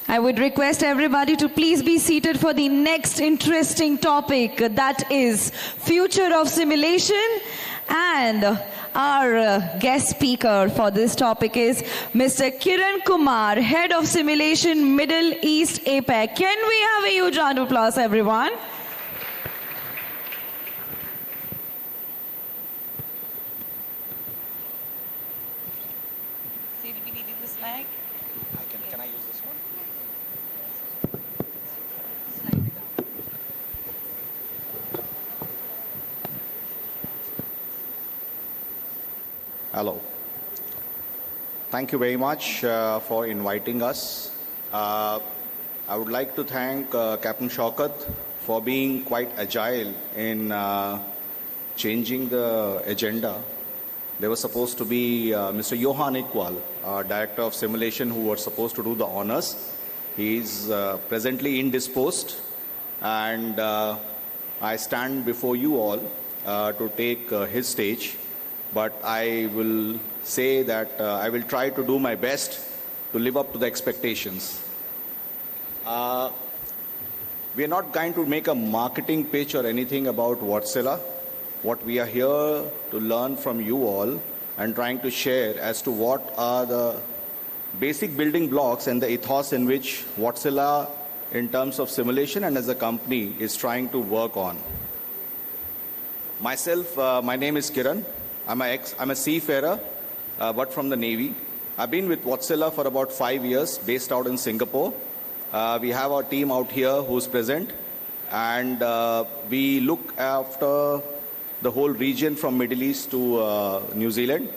I would request everybody to please be seated for the next interesting topic, that is future of simulation. And our guest speaker for this topic is Mr. Kiran Kumar, Head of Simulation Middle East APAC. Can we have a huge round of applause, everyone? Can I use this one? Hello. Thank you very much for inviting us. I would like to thank Captain Shaukat for being quite agile in changing the agenda. There was supposed to be Mr. Johan Iqbal, Director of Simulation, who was supposed to do the honors. He is presently indisposed, and I stand before you all to take his stage. But I will say that I will try to do my best to live up to the expectations. We are not going to make a marketing pitch or anything about Wärtsilä. What we are here to learn from you all and trying to share as to what are the basic building blocks and the ethos in which Wärtsilä, in terms of simulation and as a company, is trying to work on. Myself, my name is Kiran. I'm a seafarer, but from the Navy. I've been with Wärtsilä for about 5 years, based out in Singapore. We have our team out here who's present, and we look after the whole region from Middle East to New Zealand.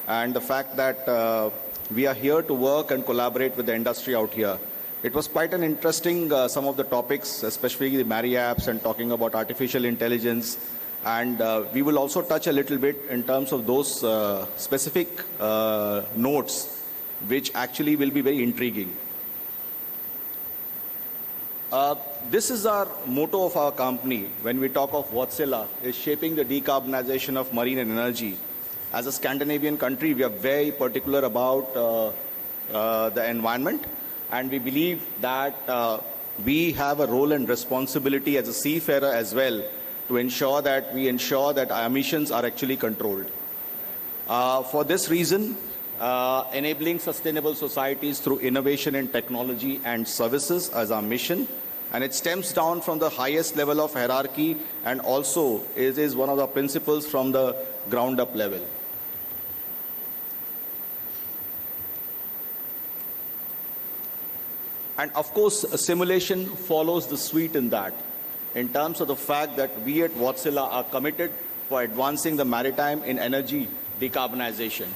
And the fact that we are here to work and collaborate with the industry out here. It was quite an interesting, some of the topics, especially the MARI apps and talking about artificial intelligence. And we will also touch a little bit in terms of those specific notes, which actually will be very intriguing. This is our motto of our company when we talk of Wärtsilä, is shaping the decarbonization of marine and energy. As a Scandinavian country, we are very particular about the environment, and we believe that we have a role and responsibility as a seafarer as well to ensure that our emissions are actually controlled. For this reason, enabling sustainable societies through innovation in technology and services as our mission. And it stems down from the highest level of hierarchy, and also is one of the principles from the ground up level. And of course, simulation follows the suite in that, in terms of the fact that we at Wärtsilä are committed for advancing the maritime in energy decarbonization.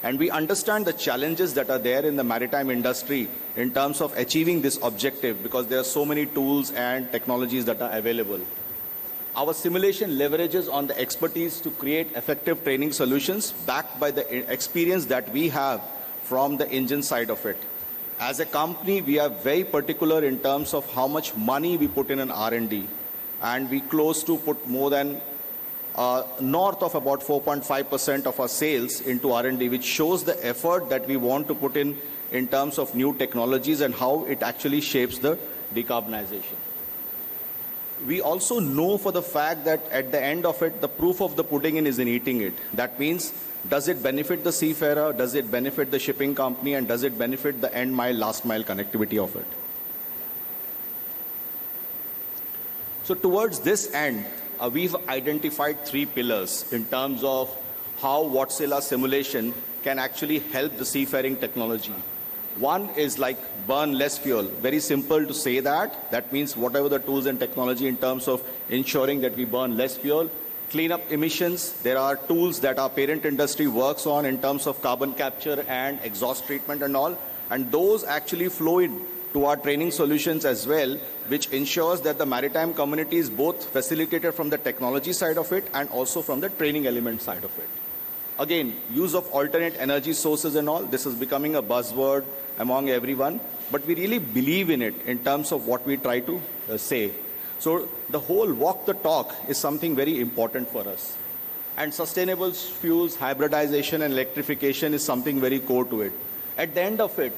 And we understand the challenges that are there in the maritime industry in terms of achieving this objective, because there are so many tools and technologies that are available. Our simulation leverages on the expertise to create effective training solutions backed by the experience that we have from the engine side of it. As a company, we are very particular in terms of how much money we put in an R&D, and we close to put more than north of about 4.5% of our sales into R&D, which shows the effort that we want to put in terms of new technologies and how it actually shapes the decarbonization. We also know for the fact that at the end of it, the proof of the pudding is in eating it. That means, does it benefit the seafarer, does it benefit the shipping company, and does it benefit the end mile, last mile connectivity of it? So towards this end, we've identified 3 pillars in terms of how Wärtsilä simulation can actually help the seafaring technology. One is like burn less fuel. Very simple to say that. That means whatever the tools and technology in terms of ensuring that we burn less fuel. Clean up emissions. There are tools that our parent industry works on in terms of carbon capture and exhaust treatment and all. And those actually flow in to our training solutions as well, which ensures that the maritime community is both facilitated from the technology side of it and also from the training element side of it. Again, use of alternate energy sources and all, this is becoming a buzzword among everyone, but we really believe in it in terms of what we try to say. So the whole walk the talk is something very important for us. And sustainable fuels, hybridization and electrification is something very core to it. At the end of it,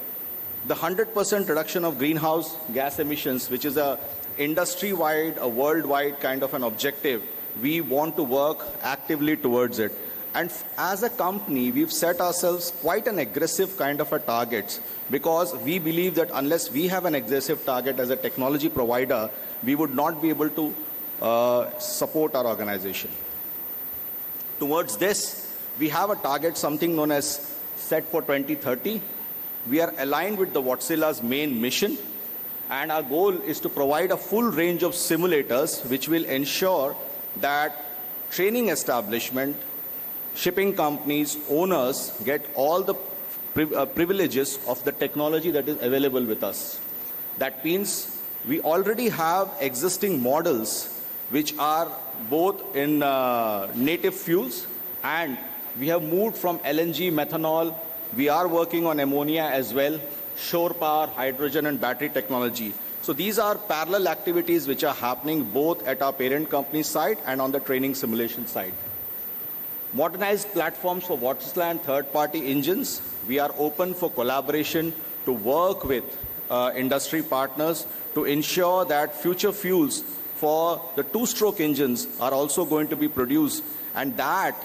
The 100% reduction of greenhouse gas emissions, which is a industry-wide, a worldwide kind of an objective, we want to work actively towards it. And as a company, we've set ourselves quite an aggressive kind of a targets, because we believe that unless we have an aggressive target as a technology provider, we would not be able to support our organization. Towards this, we have a target, something known as set for 2030. We are aligned with the Wärtsilä's main mission, and our goal is to provide a full range of simulators which will ensure that training establishment, shipping companies, owners get all the privileges of the technology that is available with us. That means we already have existing models which are both in native fuels, and we have moved from LNG, methanol. We are working on ammonia as well, shore power, hydrogen and battery technology. So these are parallel activities which are happening both at our parent company side and on the training simulation side. Modernized platforms for Wärtsilä and third-party engines. We are open for collaboration to work with industry partners to ensure that future fuels for the two-stroke engines are also going to be produced, and that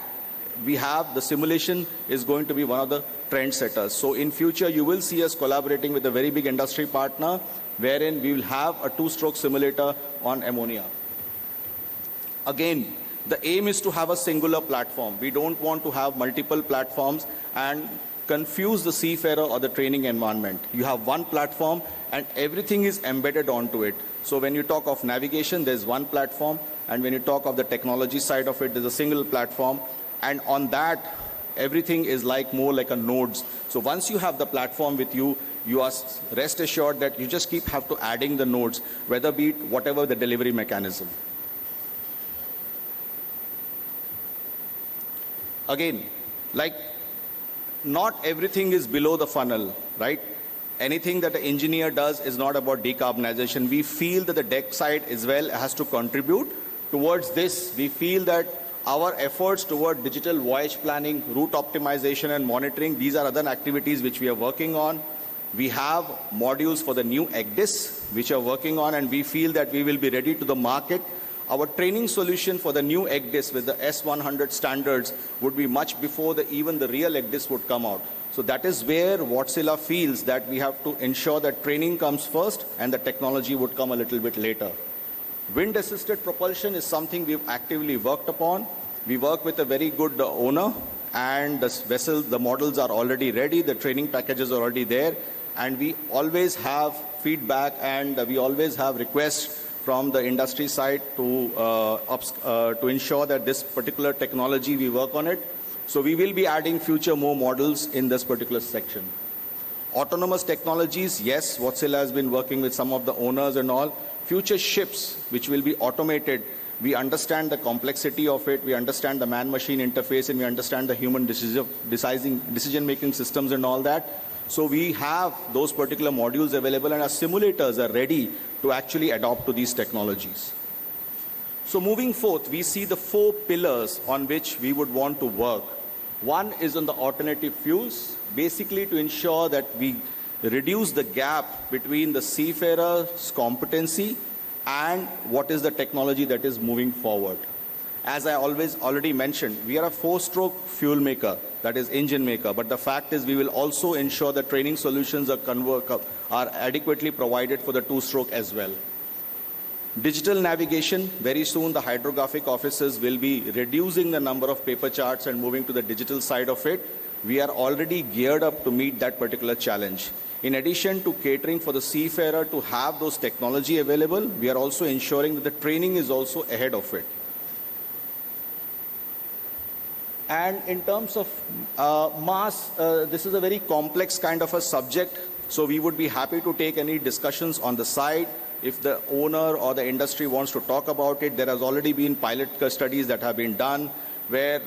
we have the simulation is going to be one of the trendsetters. So in future, you will see us collaborating with a very big industry partner, wherein we will have a two-stroke simulator on ammonia. Again, the aim is to have a singular platform. We don't want to have multiple platforms and confuse the seafarer or the training environment. You have one platform and everything is embedded onto it. So when you talk of navigation, there's one platform, and when you talk of the technology side of it, there's a single platform, and on that, everything is like more like a nodes. So once you have the platform with you, you are rest assured that you just have to adding the nodes, whether be it whatever the delivery mechanism. Again, like not everything is below the funnel, right? Anything that the engineer does is not about decarbonization. We feel that the deck side as well has to contribute towards this. We feel that our efforts toward digital voyage planning, route optimization and monitoring, these are other activities which we are working on. We have modules for the new EGDIS which are working on, and we feel that we will be ready to the market. Our training solution for the new EGDIS with the S100 standards would be much before even the real EGDIS would come out. So that is where Wärtsilä feels that we have to ensure that training comes first and the technology would come a little bit later. Wind-assisted propulsion is something we've actively worked upon. We work with a very good owner, and the vessel, the models are already ready, the training packages are already there, and we always have feedback and we always have requests from the industry side to ensure that this particular technology, we work on it. So we will be adding future more models in this particular section. Autonomous technologies, yes, Wärtsilä has been working with some of the owners and all. Future ships, which will be automated, we understand the complexity of it, we understand the man-machine interface, and we understand the human decision-making systems and all that. So we have those particular modules available, and our simulators are ready to actually adopt to these technologies. So moving forth, we see the 4 pillars on which we would want to work. One is on the alternative fuels, basically to ensure that we reduce the gap between the seafarer's competency and what is the technology that is moving forward. As I already mentioned, we are a 4-stroke fuel maker, that is engine maker, but the fact is we will also ensure that training solutions are adequately provided for the 2-stroke as well. Digital navigation, very soon the hydrographic offices will be reducing the number of paper charts and moving to the digital side of it. We are already geared up to meet that particular challenge. In addition to catering for the seafarer to have those technology available, we are also ensuring that the training is also ahead of it. And in terms of mass, this is a very complex kind of a subject, so we would be happy to take any discussions on the side. If the owner or the industry wants to talk about it, there has already been pilot studies that have been done where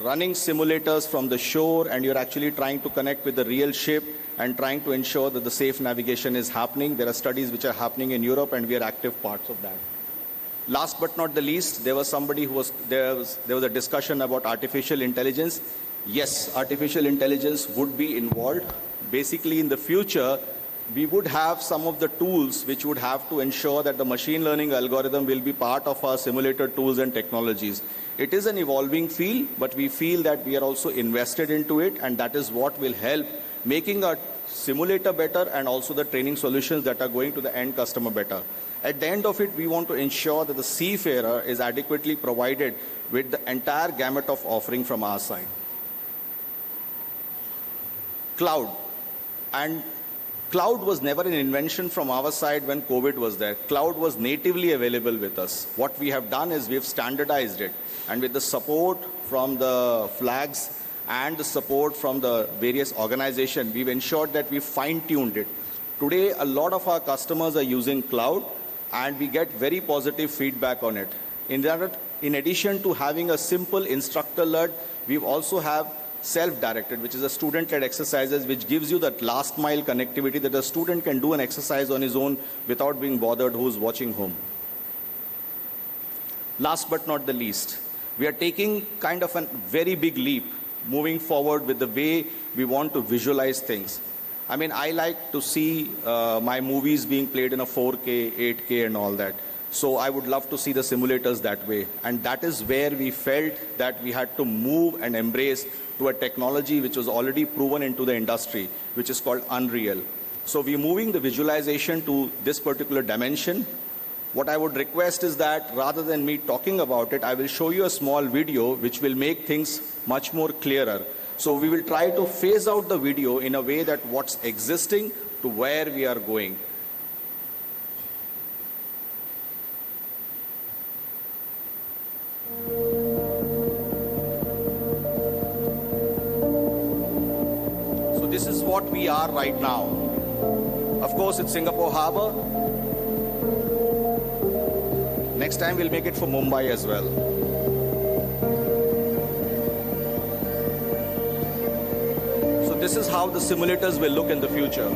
running simulators from the shore and you're actually trying to connect with the real ship and trying to ensure that the safe navigation is happening. There are studies which are happening in Europe, and we are active parts of that. Last but not the least, there was a discussion about artificial intelligence. Yes, artificial intelligence would be involved. basically in the future, we would have some of the tools which would have to ensure that the machine learning algorithm will be part of our simulator tools and technologies. It is an evolving field, but we feel that we are also invested into it, and that is what will help making our simulator better and also the training solutions that are going to the end customer better. At the end of it, we want to ensure that the seafarer is adequately provided with the entire gamut of offering from our side. Cloud. And cloud was never an invention from our side when COVID was there. Cloud was natively available with us. What we have done is we have standardized it. And with the support from the flags and the support from the various organizations, we've ensured that we fine-tuned it. Today, a lot of our customers are using cloud, and we get very positive feedback on it. In addition to having a simple instructor-led, we also have self-directed, which is a student-led exercises, which gives you that last mile connectivity that a student can do an exercise on his own without being bothered who's watching home. Last but not the least, we are taking kind of a very big leap moving forward with the way we want to visualize things. I mean, I like to see my movies being played in a 4K, 8K and all that. So I would love to see the simulators that way. And that is where we felt that we had to move and embrace to a technology which was already proven into the industry, which is called Unreal. So we're moving the visualization to this particular dimension. What I would request is that rather than me talking about it, I will show you a small video which will make things much more clearer. So we will try to phase out the video in a way that what's existing to where we are going. So this is what we are right now. Of course, it's Singapore Harbor. Next time we'll make it for Mumbai as well. So this is how the simulators will look in the future.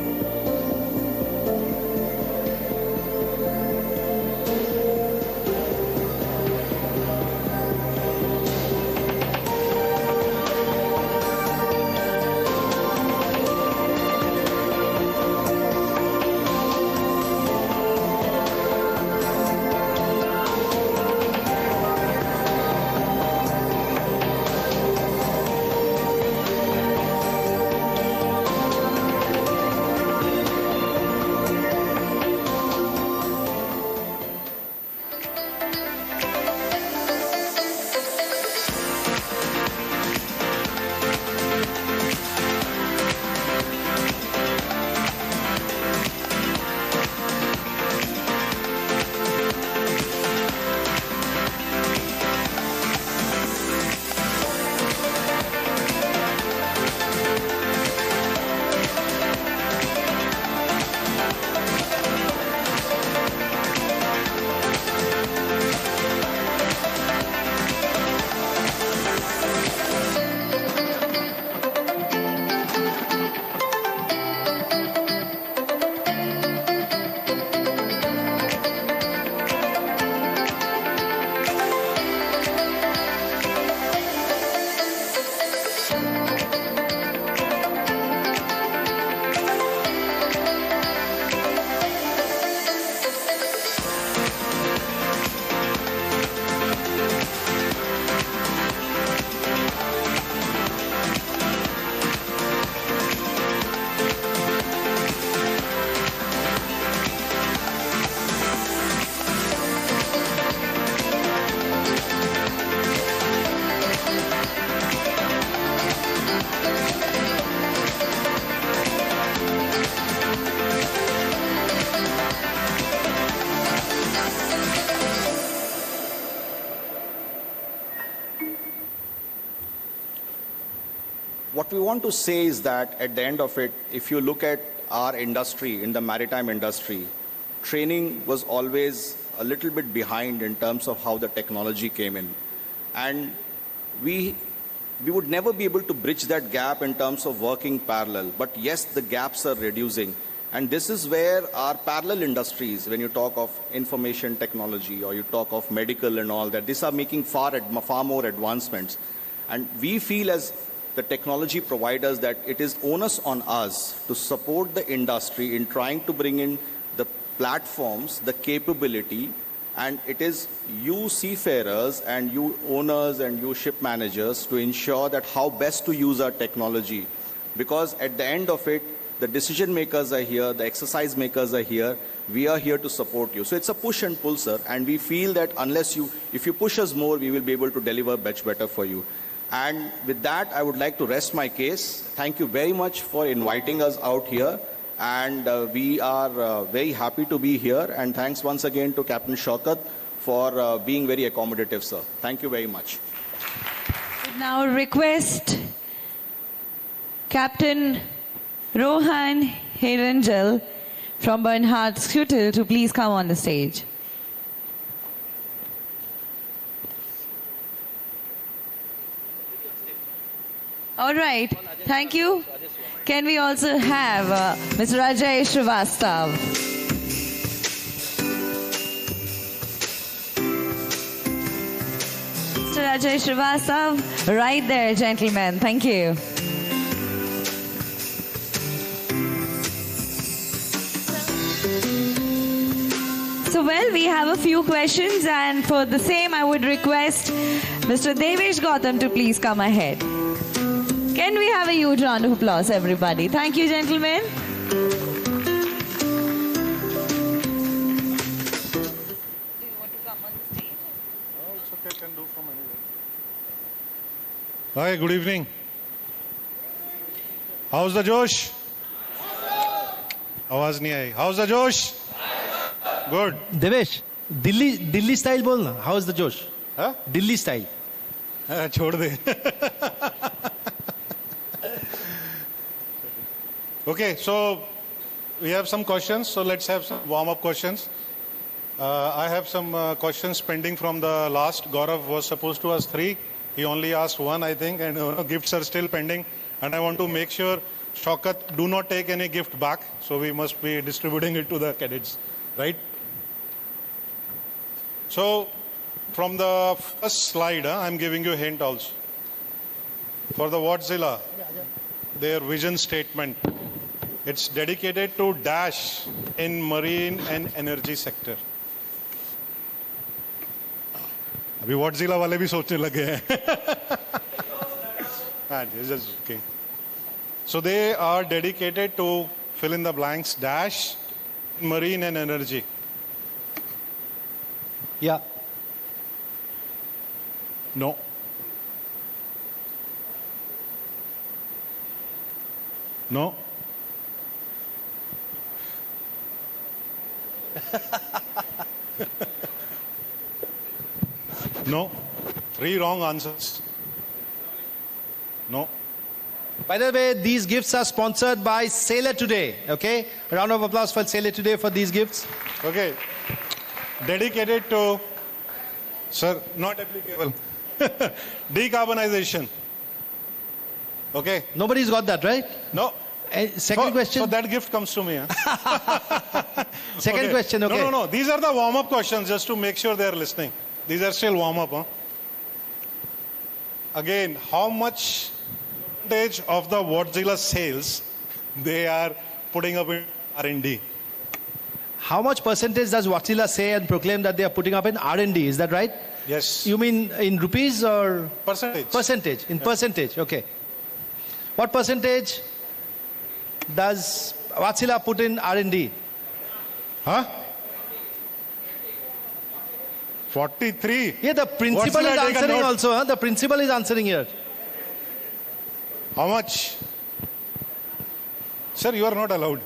What we want to say is that at the end of it, if you look at our industry, in the maritime industry, training was always a little bit behind in terms of how the technology came in. And we would never be able to bridge that gap in terms of working parallel. But yes, the gaps are reducing. And this is where our parallel industries, when you talk of information technology or you talk of medical and all that, these are making far more advancements. And we feel as the technology providers that it is onus on us to support the industry in trying to bring in the platforms, the capability, and it is you seafarers and you owners and you ship managers to ensure that how best to use our technology. Because at the end of it, the decision makers are here, the exercise makers are here, we are here to support you. So it's a push and pull, sir, and we feel that if you push us more, we will be able to deliver much better for you. And with that, I would like to rest my case. Thank you very much for inviting us out here. And we are very happy to be here. And thanks once again to Captain Shaukat for being very accommodative, sir. Thank you very much. Would now request Captain Rohan Herangel from Bernhard Schutel to please come on the stage. All right, thank you. Can we also have Mr. Ajay Srivastav? Mr. Ajay Srivastav, right there, gentlemen. Thank you. So, well, we have a few questions, and for the same, I would request Mr. Devesh Gautam to please come ahead. Can we have a huge round of applause, everybody? Thank you, gentlemen. Oh, it's okay, can do from anywhere. Hi, good evening. How's the Josh? आवाज नहीं आई. How's the Josh? Good. Devesh, Delhi style बोलना. How is the Josh? Huh? Delhi style. छोड़ दे. Okay, so we have some questions. So let's have some warm-up questions. I have some questions pending from the last. Gaurav was supposed to ask 3. He only asked 1, I think, and gifts are still pending. And I want to make sure, Shaukat, do not take any gift back. So we must be distributing it to the cadets, right? So from the first slide, I'm giving you a hint also. For the Wärtsilä, their vision statement. It's dedicated to dash in marine and energy sector. अभी Wärtsilä वाले भी सोचने लगे हैं. Just joking. So they are dedicated to fill in the blanks dash marine and energy. Yeah. No. No. No. 3 wrong answers. No. By the way, these gifts are sponsored by Sailor Today. Okay, a round of applause for Sailor Today for these gifts. Okay. Dedicated to, sir, not applicable. Decarbonization. Okay. Nobody's got that, right? No. Second question. So that gift comes to me. Huh? Second question. Okay. No. These are the warm-up questions just to make sure they are listening. These are still warm-up. Huh? Again, how much percentage of the Wärtsilä sales they are putting up in R&D? How much percentage does Wärtsilä say and proclaim that they are putting up in R&D? Is that right? Yes. You mean in rupees or? Percentage. Percentage. In percentage. Okay. What percentage does Wärtsilä put in R&D? Huh? 43. Yeah, the principal Wärtsilä is take a answering note. also. Huh? The principal is answering here. How much? Sir, you are not allowed.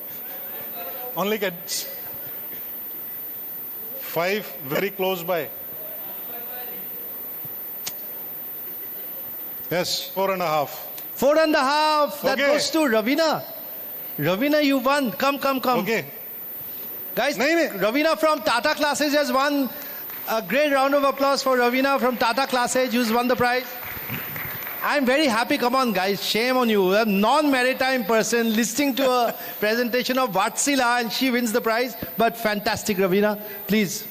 Only cadets. 5, very close by. Yes, 4.5. 4.5. That Okay. goes to Ravina. Ravina, you won. Come. Okay. Guys, Nahi. Ravina from Tata Classes has won. A great round of applause for Ravina from Tata Classes, who's won the prize. I'm very happy. Come on, guys. Shame on you. A non-maritime person listening to a presentation of Wärtsilä and she wins the prize. But fantastic, Ravina. Please.